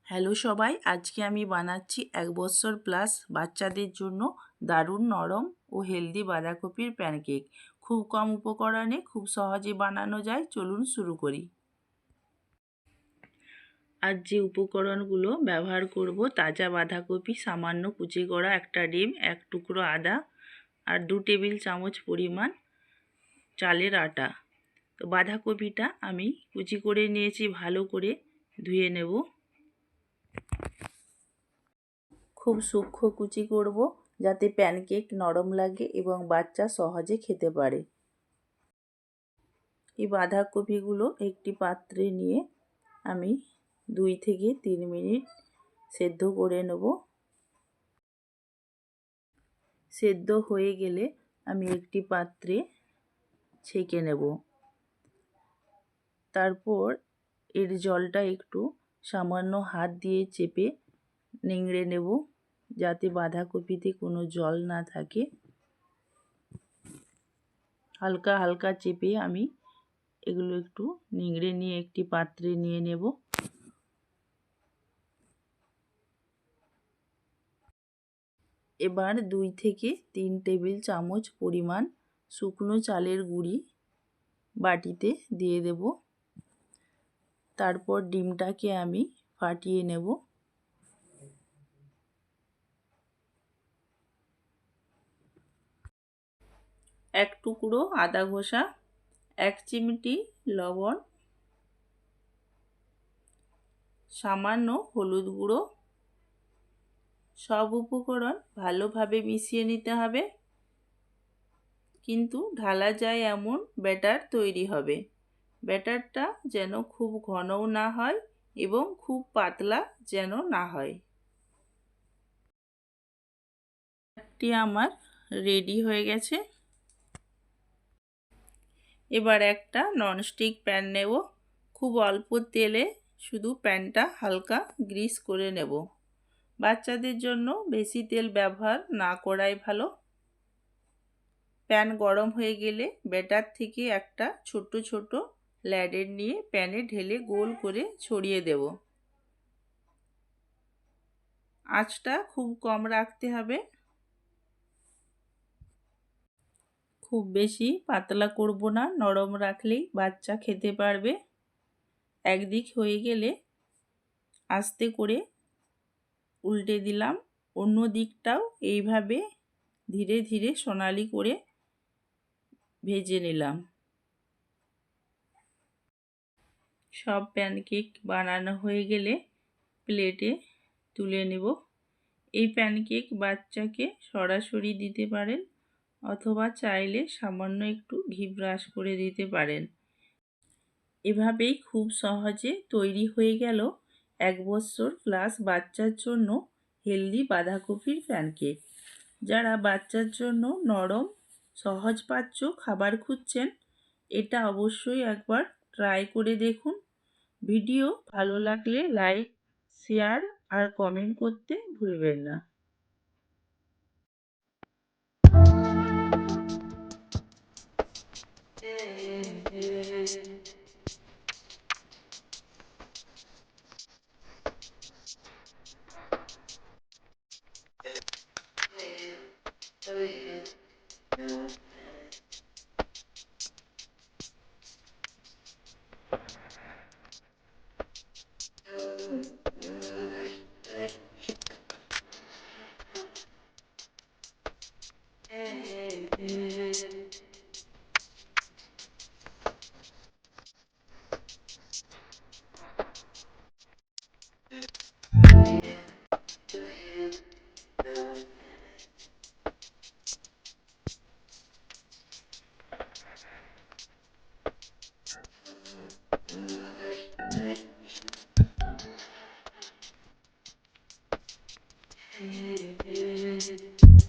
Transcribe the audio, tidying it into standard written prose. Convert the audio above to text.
Hello সবাই, আজকে আমি বানাচ্ছি 1 বছর প্লাস বাচ্চাদের জন্য দারুণ নরম ও হেলদি বাঁধাকপির প্যানকেক। খুব কম উপকরণে খুব সহজে বানানো যায়। চলুন শুরু করি। আজ যে উপকরণগুলো ব্যবহার করব, তাজা বাঁধাকপি, সামান্য কুচি করা একটা ডিম, 1 টুকরো আদা আর 2 টেবিল চামচ পরিমাণ চালের আটা। তো বাঁধাকপিটা আমি কুচি করে নিয়েছি, ভালো করে ধুয়ে নেব। খুব সূক্ষ্ম কুচি করব যাতে প্যানকেক নরম লাগে এবং বাচ্চা সহজে খেতে পারে। এই বাঁধাকপিগুলো একটি পাত্রে নিয়ে আমি 2 থেকে 3 মিনিট সেদ্ধ করে নেব। সেদ্ধ হয়ে গেলে আমি একটি পাত্রে ছেঁকে নেব। তারপর এর জলটা একটু সামান্য হাত দিয়ে চেপে নিংড়ে নেব, যাতে বাঁধাকপিতে কোনো জল না থাকে। হালকা হালকা চেপে আমি এগুলো একটু নিংড়ে নিয়ে একটি পাত্রে নিয়ে নেব। এবার 2 থেকে 3 টেবিল চামচ পরিমাণ শুকনো চালের গুঁড়ি বাটিতে দিয়ে দেব। তারপর ডিমটাকে আমি ফাটিয়ে নেব। এক টুকরো আদা ঘষা, 1 চিমটি লবণ, সামান্য হলুদ গুঁড়ো। সব উপকরণ ভালোভাবে মিশিয়ে নিতে হবে, কিন্তু ঢালা যায় এমন ব্যাটার তৈরি হবে। ব্যাটারটা যেন খুব ঘনও না হয় এবং খুব পাতলা যেন না হয়। ব্যাটারটি আমার রেডি হয়ে গেছে। এবার একটা ননস্টিক প্যান নেব। খুব অল্প তেলে শুধু প্যানটা হালকা গ্রিস করে নেব। বাচ্চাদের জন্য বেশি তেল ব্যবহার না করাই ভালো। প্যান গরম হয়ে গেলে ব্যাটার থেকে একটা ছোট ছোট ল্যাডের নিয়ে প্যানে ঢেলে গোল করে ছড়িয়ে দেব। আঁচটা খুব কম রাখতে হবে। খুব বেশি পাতলা করব না, নরম রাখলেই বাচ্চা খেতে পারবে। একদিক হয়ে গেলে আস্তে করে উল্টে দিলাম। অন্য দিকটাও এইভাবে ধীরে ধীরে সোনালি করে ভেজে নিলাম। সব প্যানকেক বানানো হয়ে গেলে প্লেটে তুলে নেব। এই প্যানকেক বাচ্চাকে সরাসরি দিতে পারেন, অথবা চাইলে সামান্য একটু ঘি ব্রাশ করে দিতে পারেন। এভাবেই খুব সহজে তৈরি হয়ে গেল 1 বছর প্লাস বাচ্চার জন্য হেলদি বাঁধাকপির প্যানকেক। যারা বাচ্চার জন্য নরম সহজপাচ্য খাবার খুঁজছেন, এটা অবশ্যই একবার ট্রাই করে দেখুন। ভিডিও ভালো লাগলে লাইক, শেয়ার আর কমেন্ট করতে ভুলবেন না।